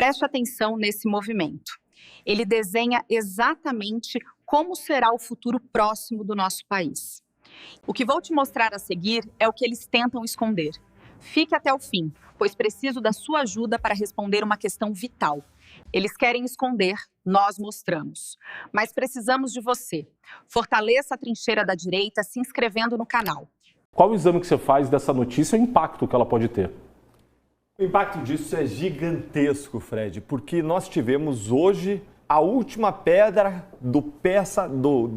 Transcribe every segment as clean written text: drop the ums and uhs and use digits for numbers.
Preste atenção nesse movimento. Ele desenha exatamente como será o futuro próximo do nosso país. O que vou te mostrar a seguir é o que eles tentam esconder. Fique até o fim, pois preciso da sua ajuda para responder uma questão vital. Eles querem esconder, nós mostramos. Mas precisamos de você. Fortaleça a trincheira da direita se inscrevendo no canal. Qual o exame que você faz dessa notícia e o impacto que ela pode ter? O impacto disso é gigantesco, Fred, porque nós tivemos hoje a última pedra do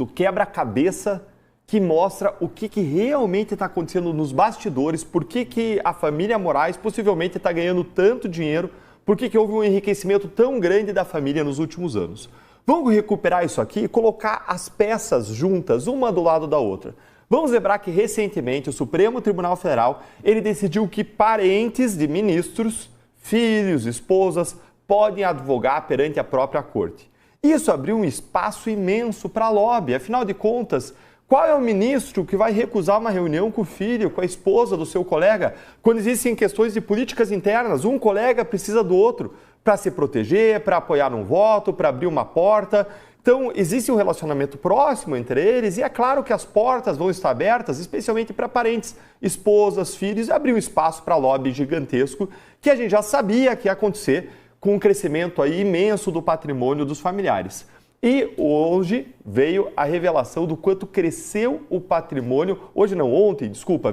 quebra-cabeça que mostra o que realmente está acontecendo nos bastidores, por que a família Moraes possivelmente está ganhando tanto dinheiro, por que houve um enriquecimento tão grande da família nos últimos anos. Vamos recuperar isso aqui e colocar as peças juntas, uma do lado da outra. Vamos lembrar que recentemente o Supremo Tribunal Federal ele decidiu que parentes de ministros, filhos, esposas, podem advogar perante a própria corte. Isso abriu um espaço imenso para lobby, afinal de contas, qual é o ministro que vai recusar uma reunião com o filho, com a esposa do seu colega, quando existem questões de políticas internas? Um colega precisa do outro para se proteger, para apoiar um voto, para abrir uma porta. Então, existe um relacionamento próximo entre eles e é claro que as portas vão estar abertas, especialmente para parentes, esposas, filhos, e abrir um espaço para lobby gigantesco que a gente já sabia que ia acontecer com um crescimento aí imenso do patrimônio dos familiares. E hoje veio a revelação do quanto cresceu o patrimônio,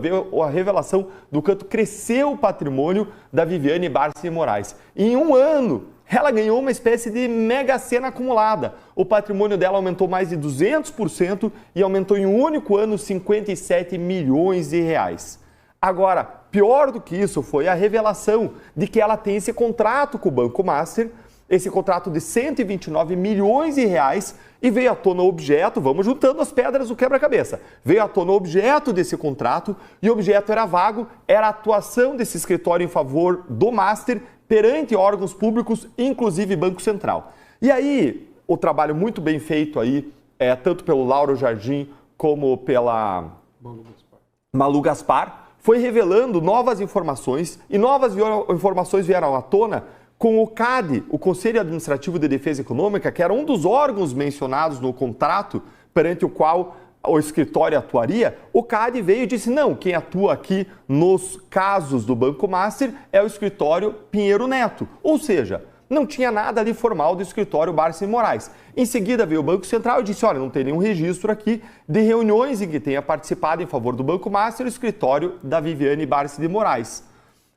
veio a revelação do quanto cresceu o patrimônio da Viviane Barsi de Moraes. Em um ano, ela ganhou uma espécie de mega sena acumulada. O patrimônio dela aumentou mais de 200% e aumentou em um único ano 57 milhões de reais. Agora, pior do que isso foi a revelação de que ela tem esse contrato com o Banco Master, esse contrato de 129 milhões de reais, e veio à tona o objeto, vamos juntando as pedras do quebra-cabeça, veio à tona o objeto desse contrato, e o objeto era vago, era a atuação desse escritório em favor do Master perante órgãos públicos, inclusive Banco Central. E aí, o trabalho muito bem feito aí, tanto pelo Lauro Jardim como pela Malu Gaspar, foi revelando novas informações, e novas informações vieram à tona com o CAD, o Conselho Administrativo de Defesa Econômica, que era um dos órgãos mencionados no contrato perante o qual o escritório atuaria. O CAD veio e disse, não, quem atua aqui nos casos do Banco Master é o escritório Pinheiro Neto. Ou seja, não tinha nada ali formal do escritório Barsi de Moraes. Em seguida veio o Banco Central e disse, olha, não tem nenhum registro aqui de reuniões em que tenha participado em favor do Banco Master o escritório da Viviane Barsi de Moraes.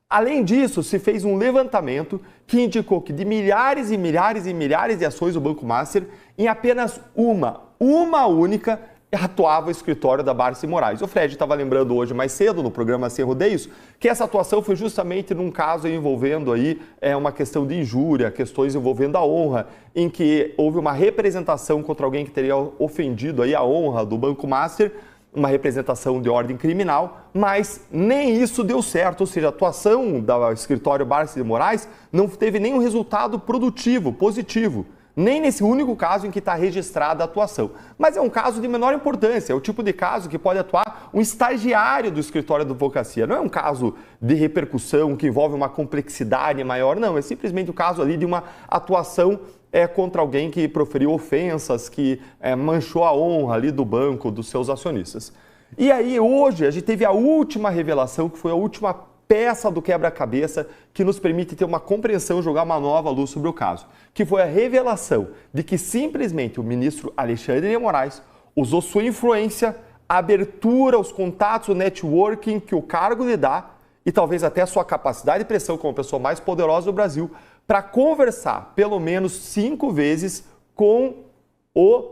Além disso, se fez um levantamento que indicou que de milhares e milhares e milhares de ações do Banco Master, em apenas uma única, atuava o escritório da Barsi Moraes. O Fred estava lembrando hoje mais cedo, no programa Sem Rodeios, que essa atuação foi justamente num caso envolvendo aí uma questão de injúria, questões envolvendo a honra, em que houve uma representação contra alguém que teria ofendido aí a honra do Banco Master, uma representação de ordem criminal, mas nem isso deu certo, ou seja, a atuação do escritório Barsi de Moraes não teve nenhum resultado produtivo, positivo, nem nesse único caso em que está registrada a atuação. Mas é um caso de menor importância, é o tipo de caso que pode atuar um estagiário do escritório de advocacia, não é um caso de repercussão que envolve uma complexidade maior, não, é simplesmente o caso ali de uma atuação contra alguém que proferiu ofensas, que manchou a honra ali do banco, dos seus acionistas. E aí hoje a gente teve a última revelação, que foi a última peça do quebra-cabeça que nos permite ter uma compreensão, jogar uma nova luz sobre o caso, que foi a revelação de que simplesmente o ministro Alexandre de Moraes usou sua influência, a abertura, os contatos, o networking que o cargo lhe dá e talvez até a sua capacidade de pressão como a pessoa mais poderosa do Brasil para conversar pelo menos 5 vezes com o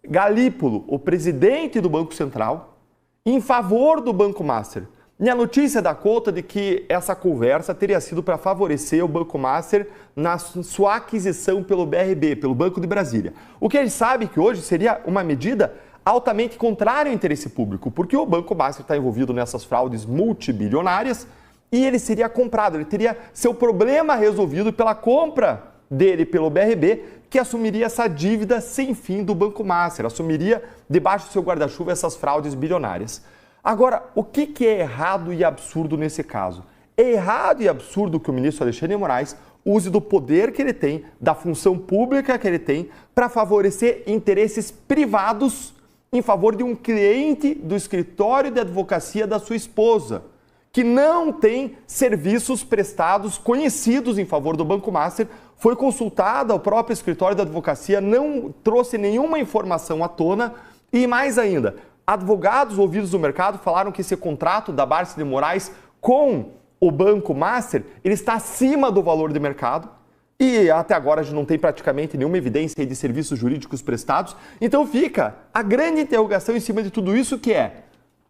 Galípolo, o presidente do Banco Central, em favor do Banco Master. E a notícia dá conta de que essa conversa teria sido para favorecer o Banco Master na sua aquisição pelo BRB, pelo Banco de Brasília. O que a gente sabe que hoje seria uma medida altamente contrária ao interesse público, porque o Banco Master está envolvido nessas fraudes multibilionárias e ele seria comprado, ele teria seu problema resolvido pela compra dele pelo BRB, que assumiria essa dívida sem fim do Banco Master, assumiria debaixo do seu guarda-chuva essas fraudes bilionárias. Agora, o que é errado e absurdo nesse caso? É errado e absurdo que o ministro Alexandre de Moraes use do poder que ele tem, da função pública que ele tem, para favorecer interesses privados em favor de um cliente do escritório de advocacia da sua esposa, que não tem serviços prestados conhecidos em favor do Banco Master, foi consultado ao próprio escritório da advocacia, não trouxe nenhuma informação à tona e, mais ainda, advogados ouvidos do mercado falaram que esse contrato da Barça de Moraes com o Banco Master, ele está acima do valor de mercado e até agora a gente não tem praticamente nenhuma evidência de serviços jurídicos prestados. Então fica a grande interrogação em cima de tudo isso, que é: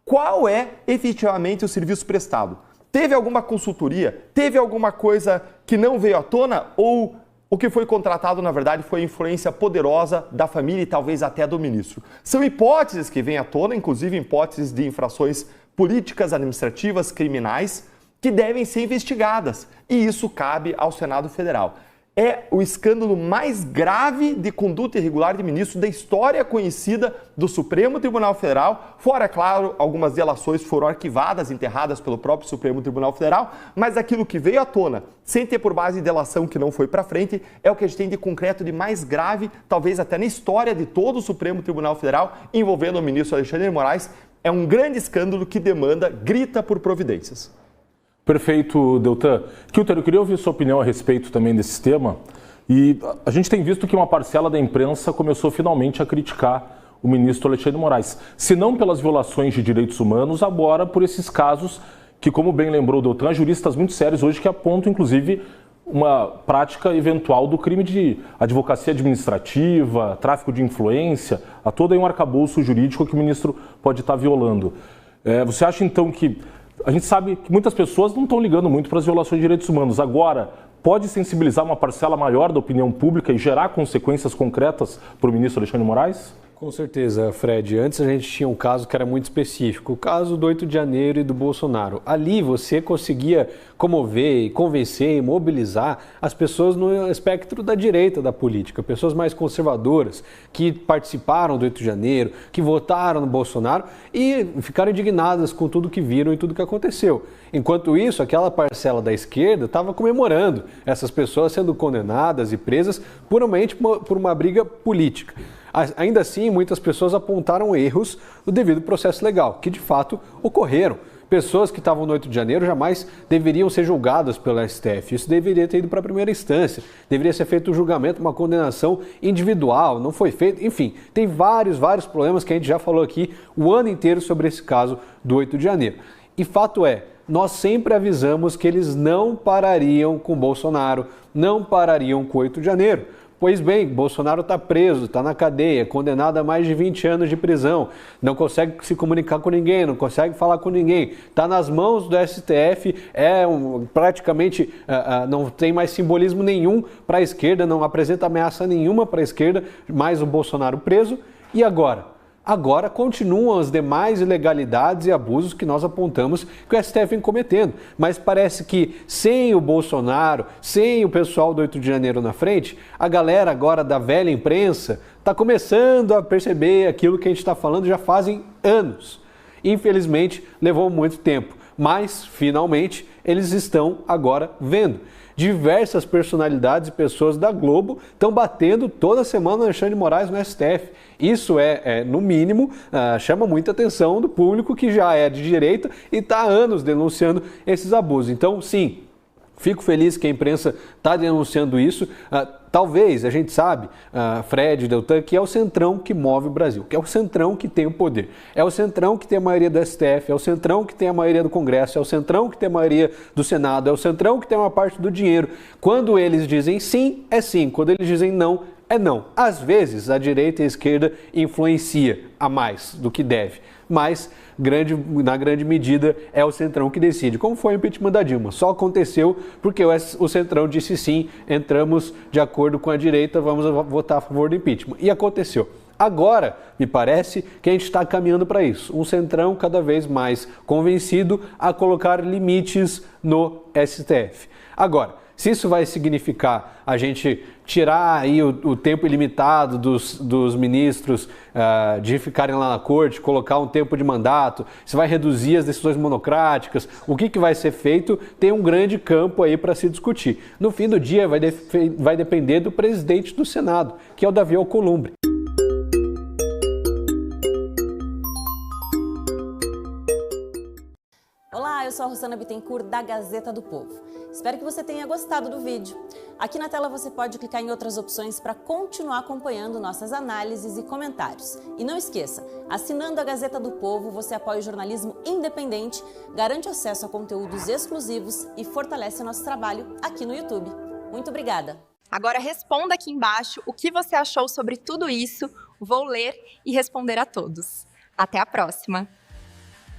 qual é efetivamente o serviço prestado? Teve alguma consultoria? Teve alguma coisa que não veio à tona? Ou o que foi contratado, na verdade, foi a influência poderosa da família e talvez até do ministro? São hipóteses que vêm à tona, inclusive hipóteses de infrações políticas, administrativas, criminais, que devem ser investigadas. E isso cabe ao Senado Federal. É o escândalo mais grave de conduta irregular de ministro da história conhecida do Supremo Tribunal Federal. Fora, claro, algumas delações foram arquivadas, enterradas pelo próprio Supremo Tribunal Federal, mas aquilo que veio à tona, sem ter por base delação que não foi para frente, é o que a gente tem de concreto de mais grave, talvez até na história de todo o Supremo Tribunal Federal, envolvendo o ministro Alexandre de Moraes. É um grande escândalo que demanda, grita por providências. Perfeito, Deltan. Kilter, eu queria ouvir sua opinião a respeito também desse tema. E a gente tem visto que uma parcela da imprensa começou finalmente a criticar o ministro Alexandre de Moraes. Se não pelas violações de direitos humanos, agora por esses casos que, como bem lembrou o Deltan, há juristas muito sérios hoje que apontam, inclusive, uma prática eventual do crime de advocacia administrativa, tráfico de influência, a todo aí um arcabouço jurídico que o ministro pode estar violando. Você acha, então, que... A gente sabe que muitas pessoas não estão ligando muito para as violações de direitos humanos. Agora, pode sensibilizar uma parcela maior da opinião pública e gerar consequências concretas para o ministro Alexandre de Moraes? Com certeza, Fred. Antes a gente tinha um caso que era muito específico, o caso do 8 de janeiro e do Bolsonaro. Ali você conseguia comover, convencer e mobilizar as pessoas no espectro da direita da política, pessoas mais conservadoras, que participaram do 8 de janeiro, que votaram no Bolsonaro e ficaram indignadas com tudo que viram e tudo que aconteceu. Enquanto isso, aquela parcela da esquerda estava comemorando essas pessoas sendo condenadas e presas puramente por uma briga política. Ainda assim, muitas pessoas apontaram erros do devido processo legal, que de fato ocorreram. Pessoas que estavam no 8 de janeiro jamais deveriam ser julgadas pela STF. Isso deveria ter ido para a primeira instância. Deveria ser feito um julgamento, uma condenação individual. Não foi feito. Enfim, tem vários problemas que a gente já falou aqui o ano inteiro sobre esse caso do 8 de janeiro. E fato é, nós sempre avisamos que eles não parariam com Bolsonaro, não parariam com o 8 de janeiro. Pois bem, Bolsonaro está preso, está na cadeia, condenado a mais de 20 anos de prisão, não consegue se comunicar com ninguém, não consegue falar com ninguém, está nas mãos do STF, praticamente não tem mais simbolismo nenhum para a esquerda, não apresenta ameaça nenhuma para a esquerda, mais o Bolsonaro preso. E agora? Agora continuam as demais ilegalidades e abusos que nós apontamos que o STF vem cometendo. Mas parece que sem o Bolsonaro, sem o pessoal do 8 de janeiro na frente, a galera agora da velha imprensa está começando a perceber aquilo que a gente está falando já fazem anos. Infelizmente, levou muito tempo, mas finalmente eles estão agora vendo. Diversas personalidades e pessoas da Globo estão batendo toda semana no Alexandre de Moraes no STF. Isso no mínimo, chama muita atenção do público que já é de direita e está há anos denunciando esses abusos. Então, sim, fico feliz que a imprensa está denunciando isso. Talvez, a gente sabe, Fred, Deltan, que é o centrão que move o Brasil, que é o centrão que tem o poder. É o centrão que tem a maioria do STF, é o centrão que tem a maioria do Congresso, é o centrão que tem a maioria do Senado, é o centrão que tem uma parte do dinheiro. Quando eles dizem sim, é sim. Quando eles dizem não, é não. Às vezes, a direita e a esquerda influencia a mais do que deve, mas na grande medida é o centrão que decide, como foi o impeachment da Dilma. Só aconteceu porque o centrão disse sim, entramos de acordo com a direita, vamos votar a favor do impeachment. E aconteceu. Agora, me parece que a gente está caminhando para isso. Um centrão cada vez mais convencido a colocar limites no STF. Agora, Se isso vai significar a gente tirar aí o tempo ilimitado dos ministros de ficarem lá na corte, colocar um tempo de mandato, se vai reduzir as decisões monocráticas, o que vai ser feito, tem um grande campo aí para se discutir. No fim do dia vai depender do presidente do Senado, que é o Davi Alcolumbre. Olá, eu sou a Rossana Bittencourt da Gazeta do Povo. Espero que você tenha gostado do vídeo. Aqui na tela você pode clicar em outras opções para continuar acompanhando nossas análises e comentários. E não esqueça, assinando a Gazeta do Povo, você apoia o jornalismo independente, garante acesso a conteúdos exclusivos e fortalece o nosso trabalho aqui no YouTube. Muito obrigada! Agora responda aqui embaixo o que você achou sobre tudo isso. Vou ler e responder a todos. Até a próxima!